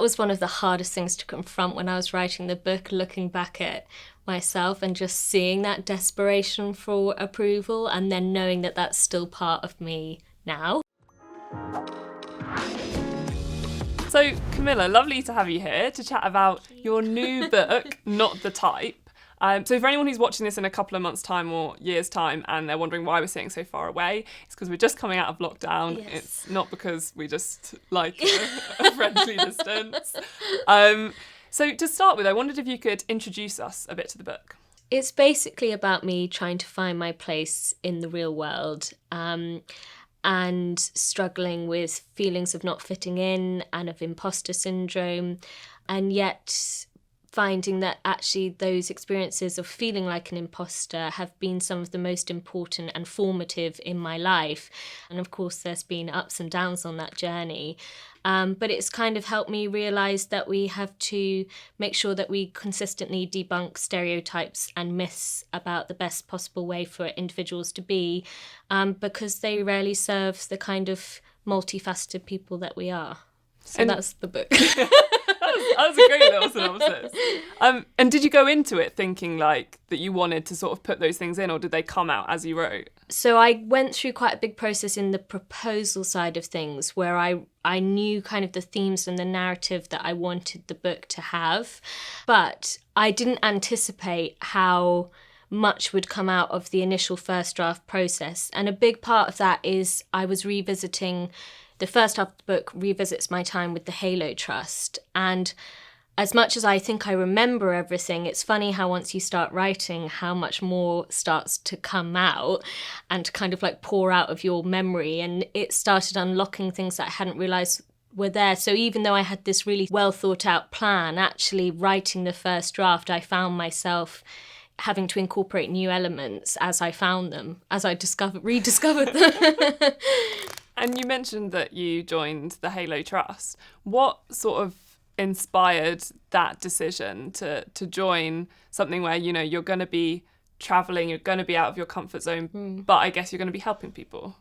that was one of the hardest things to confront when I was writing the book, looking back at myself and just seeing that desperation for approval and then knowing that that's still part of me now. So, Camilla, lovely to have you here to chat about your new book, Not the Type. So for anyone who's watching this in a couple of months' time or years' time and they're wondering why we're sitting so far away, it's because we're just coming out of lockdown. Yes. It's not because we just like a friendly distance. So to start with, I wondered if you could introduce us a bit to the book. It's basically about me trying to find my place in the real world and struggling with feelings of not fitting in and of imposter syndrome, and yet finding that actually those experiences of feeling like an imposter have been some of the most important and formative in my life. And of course, there's been ups and downs on that journey. But it's kind of helped me realise that we have to make sure that we consistently debunk stereotypes and myths about the best possible way for individuals to be, because they rarely serve the kind of multifaceted people that we are. So that's the book. That was a great little synopsis. And did you go into it thinking like that you wanted to sort of put those things in, or did they come out as you wrote? So I went through quite a big process in the proposal side of things where I knew kind of the themes and the narrative that I wanted the book to have, but I didn't anticipate how much would come out of the initial first draft process. And a big part of that is I was revisiting. The first half of the book revisits my time with the Halo Trust. And as much as I think I remember everything, it's funny how once you start writing, how much more starts to come out and kind of like pour out of your memory. And it started unlocking things that I hadn't realised were there. So even though I had this really well thought out plan, actually writing the first draft, I found myself having to incorporate new elements as I found them, as I rediscovered them. And you mentioned that you joined the Halo Trust. What sort of inspired that decision to join something where, you know, you're going to be travelling, you're going to be out of your comfort zone, but I guess you're going to be helping people?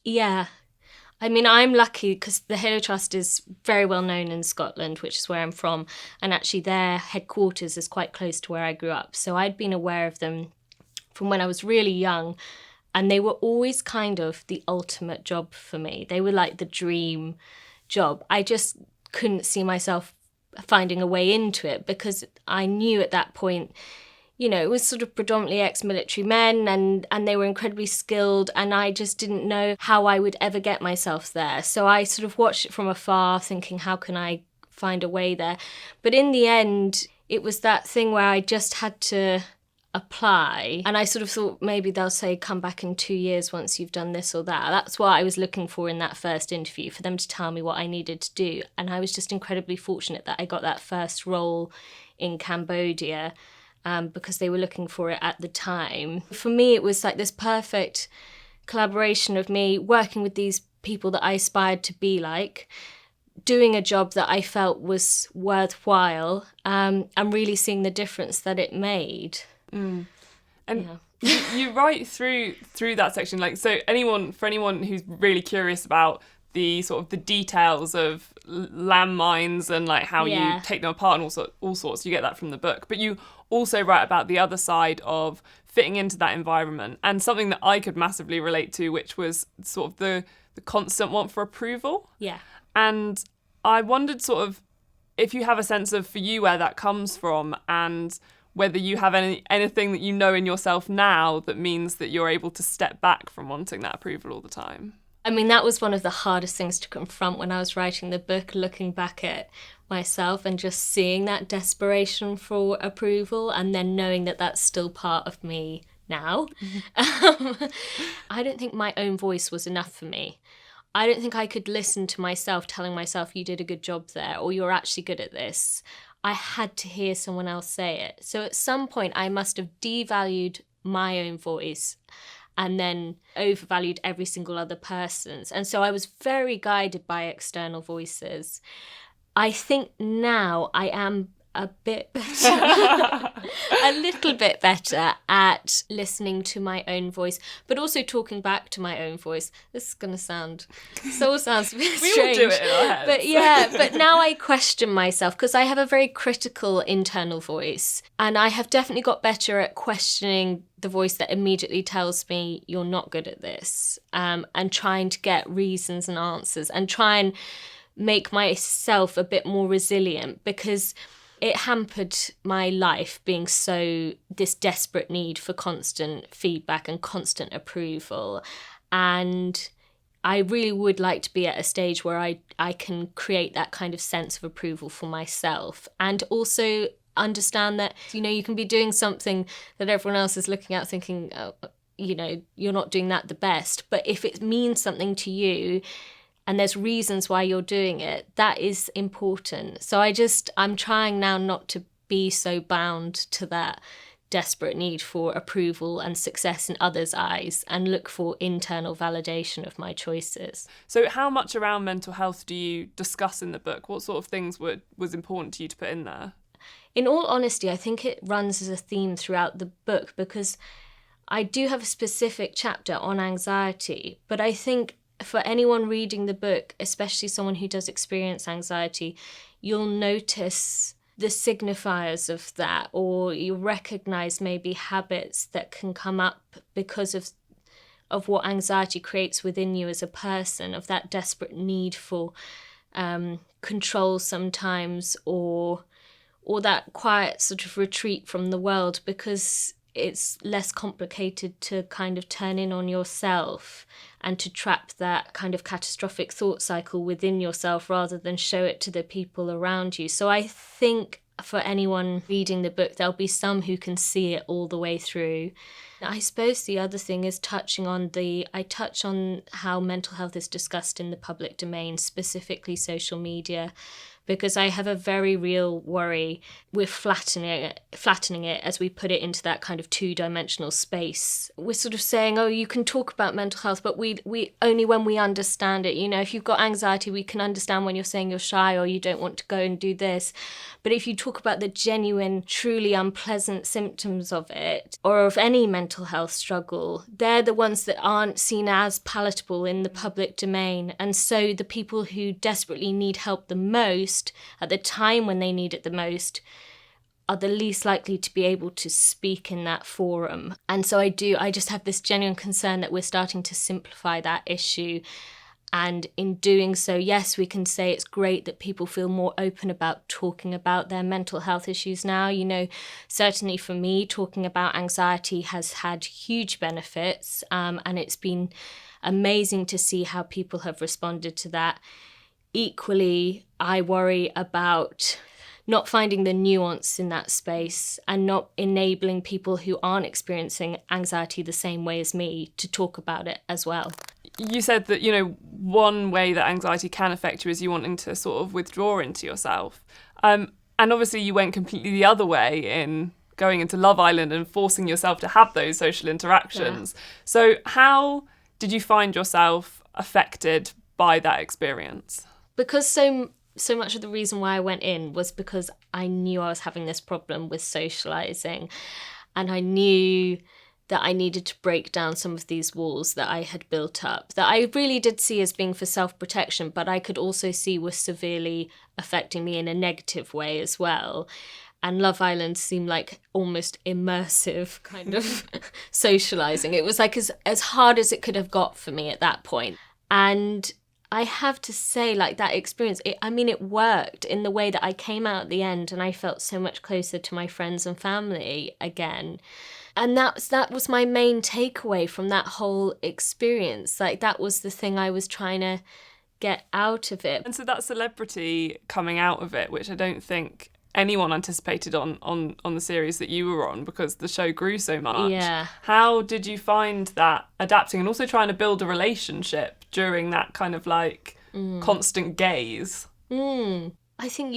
Yeah. I mean, I'm lucky because the Halo Trust is very well known in Scotland, which is where I'm from. And actually their headquarters is quite close to where I grew up. So I'd been aware of them from when I was really young. And they were always kind of the ultimate job for me. They were like the dream job. I just couldn't see myself finding a way into it because I knew at that point, you know, it was sort of predominantly ex-military men and they were incredibly skilled, and I just didn't know how I would ever get myself there. So I sort of watched it from afar thinking, how can I find a way there? But in the end, it was that thing where I just had to apply, and I sort of thought maybe they'll say come back in 2 years once you've done this or that. That's what I was looking for in that first interview, for them to tell me what I needed to do. And I was just incredibly fortunate that I got that first role in Cambodia because they were looking for it at the time. For me, it was like this perfect collaboration of me working with these people that I aspired to be like, doing a job that I felt was worthwhile, and really seeing the difference that it made. And you write through that section, like, so for anyone who's really curious about the sort of the details of landmines and like how you take them apart and all sorts, you get that from the book. But you also write about the other side of fitting into that environment, and something that I could massively relate to, which was sort of the constant want for approval. Yeah. And I wondered sort of if you have a sense of, for you, where that comes from, and whether you have anything that you know in yourself now that means that you're able to step back from wanting that approval all the time. I mean, that was one of the hardest things to confront when I was writing the book, looking back at myself and just seeing that desperation for approval and then knowing that that's still part of me now. I don't think my own voice was enough for me. I don't think I could listen to myself telling myself you did a good job there or you're actually good at this. I had to hear someone else say it. So at some point I must have devalued my own voice and then overvalued every single other person's. And so I was very guided by external voices. I think now I am a bit better, a little bit better at listening to my own voice, but also talking back to my own voice. This is going to sound a bit strange. We all do it in our heads. But yeah, but now I question myself because I have a very critical internal voice, and I have definitely got better at questioning the voice that immediately tells me you're not good at this, and trying to get reasons and answers and try and make myself a bit more resilient, because it hampered my life being so this desperate need for constant feedback and constant approval. And I really would like to be at a stage where I can create that kind of sense of approval for myself, and also understand that, you know, you can be doing something that everyone else is looking at thinking, oh, you know, you're not doing that the best. But if it means something to you and there's reasons why you're doing it, that is important. So I'm trying now not to be so bound to that desperate need for approval and success in others' eyes, and look for internal validation of my choices. So how much around mental health do you discuss in the book? What sort of things was important to you to put in there? In all honesty, I think it runs as a theme throughout the book, because I do have a specific chapter on anxiety, but I think for anyone reading the book, especially someone who does experience anxiety, you'll notice the signifiers of that, or you recognise maybe habits that can come up because of what anxiety creates within you as a person, of that desperate need for control sometimes, or that quiet sort of retreat from the world, because it's less complicated to kind of turn in on yourself and to trap that kind of catastrophic thought cycle within yourself rather than show it to the people around you. So I think for anyone reading the book, there'll be some who can see it all the way through. I suppose the other thing is I touch on how mental health is discussed in the public domain, specifically social media, because I have a very real worry with flattening it as we put it into that kind of two-dimensional space. We're sort of saying, oh, you can talk about mental health, but we only when we understand it. You know, if you've got anxiety, we can understand when you're saying you're shy or you don't want to go and do this. But if you talk about the genuine, truly unpleasant symptoms of it, or of any mental health struggle, they're the ones that aren't seen as palatable in the public domain. And so the people who desperately need help the most, at the time when they need it the most, are the least likely to be able to speak in that forum. And so I just have this genuine concern that we're starting to simplify that issue. And in doing so, yes, we can say it's great that people feel more open about talking about their mental health issues now. You know, certainly for me, talking about anxiety has had huge benefits, and it's been amazing to see how people have responded to that. Equally, I worry about not finding the nuance in that space and not enabling people who aren't experiencing anxiety the same way as me to talk about it as well. You said that, you know, one way that anxiety can affect you is you wanting to sort of withdraw into yourself. And obviously you went completely the other way in going into Love Island and forcing yourself to have those social interactions. Yeah. So how did you find yourself affected by that experience? Because so much of the reason why I went in was because I knew I was having this problem with socialising, and I knew that I needed to break down some of these walls that I had built up, that I really did see as being for self-protection, but I could also see were severely affecting me in a negative way as well. And Love Island seemed like almost immersive kind of socialising. It was like as hard as it could have got for me at that point. And I have to say, like, that experience, it worked in the way that I came out at the end and I felt so much closer to my friends and family again. And that was my main takeaway from that whole experience. Like, that was the thing I was trying to get out of it. And so that celebrity coming out of it, which I don't think anyone anticipated on the series that you were on, because the show grew so much. Yeah. How did you find that adapting and also trying to build a relationship during that kind of like constant gaze? I think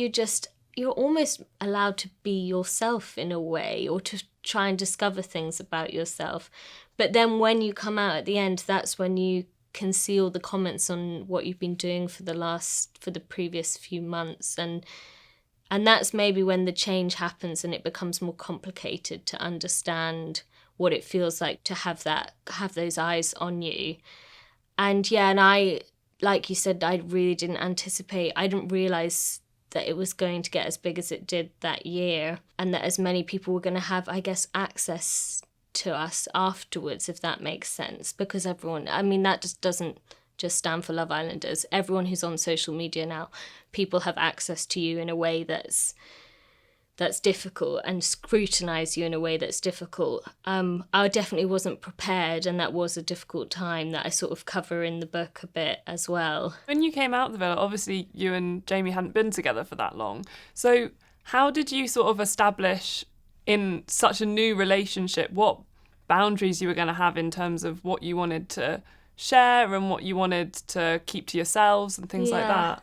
you're almost allowed to be yourself in a way, or to try and discover things about yourself. But then when you come out at the end, that's when you can see all the comments on what you've been doing for the previous few months. And And that's maybe when the change happens and it becomes more complicated to understand what it feels like to have those eyes on you. And I, like you said, I really didn't I didn't realise that it was going to get as big as it did that year, and that as many people were going to have, I guess, access to us afterwards, if that makes sense. Because everyone, I mean, that just doesn't just stand for Love Islanders. Everyone who's on social media now, people have access to you in a way that's difficult, and scrutinise you in a way that's difficult. I definitely wasn't prepared, and that was a difficult time that I sort of cover in the book a bit as well. When you came out of the villa, obviously you and Jamie hadn't been together for that long. So how did you sort of establish in such a new relationship what boundaries you were going to have in terms of what you wanted to share and what you wanted to keep to yourselves and things like that?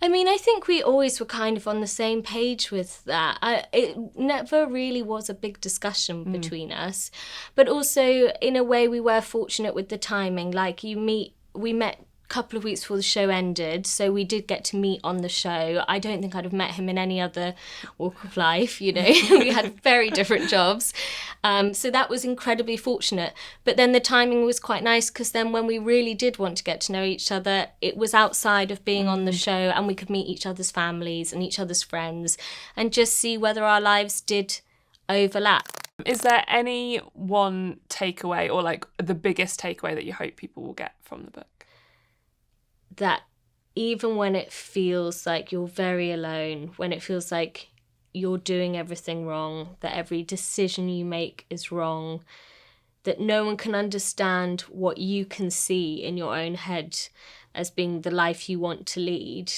I mean, I think we always were kind of on the same page with that. It never really was a big discussion between us. But also, in a way, we were fortunate with the timing. Like, we met a couple of weeks before the show ended, so we did get to meet on the show. I don't think I'd have met him in any other walk of life, you know. We had very different jobs. So that was incredibly fortunate. But then the timing was quite nice, because then when we really did want to get to know each other, it was outside of being on the show, and we could meet each other's families and each other's friends and just see whether our lives did overlap. Is there any one takeaway, or like the biggest takeaway, that you hope people will get from the book? That even when it feels like you're very alone, when it feels like you're doing everything wrong, that every decision you make is wrong, that no one can understand what you can see in your own head as being the life you want to lead,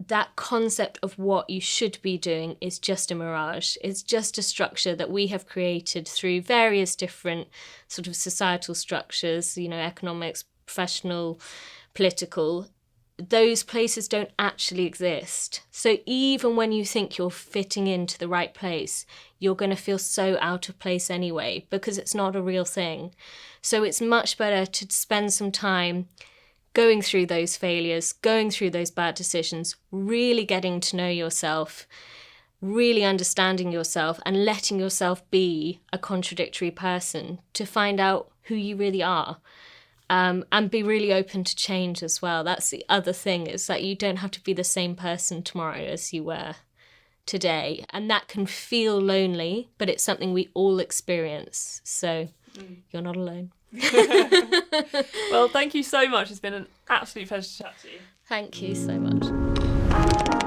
that concept of what you should be doing is just a mirage. It's just a structure that we have created through various different sort of societal structures, you know, economics, professional, political. Those places don't actually exist. So even when you think you're fitting into the right place, you're going to feel so out of place anyway, because it's not a real thing. So it's much better to spend some time going through those failures, going through those bad decisions, really getting to know yourself, really understanding yourself, and letting yourself be a contradictory person to find out who you really are. And be really open to change as well. That's the other thing, is that you don't have to be the same person tomorrow as you were today. And that can feel lonely, but it's something we all experience. So you're not alone. Well, thank you so much. It's been an absolute pleasure to chat to you. Thank you so much.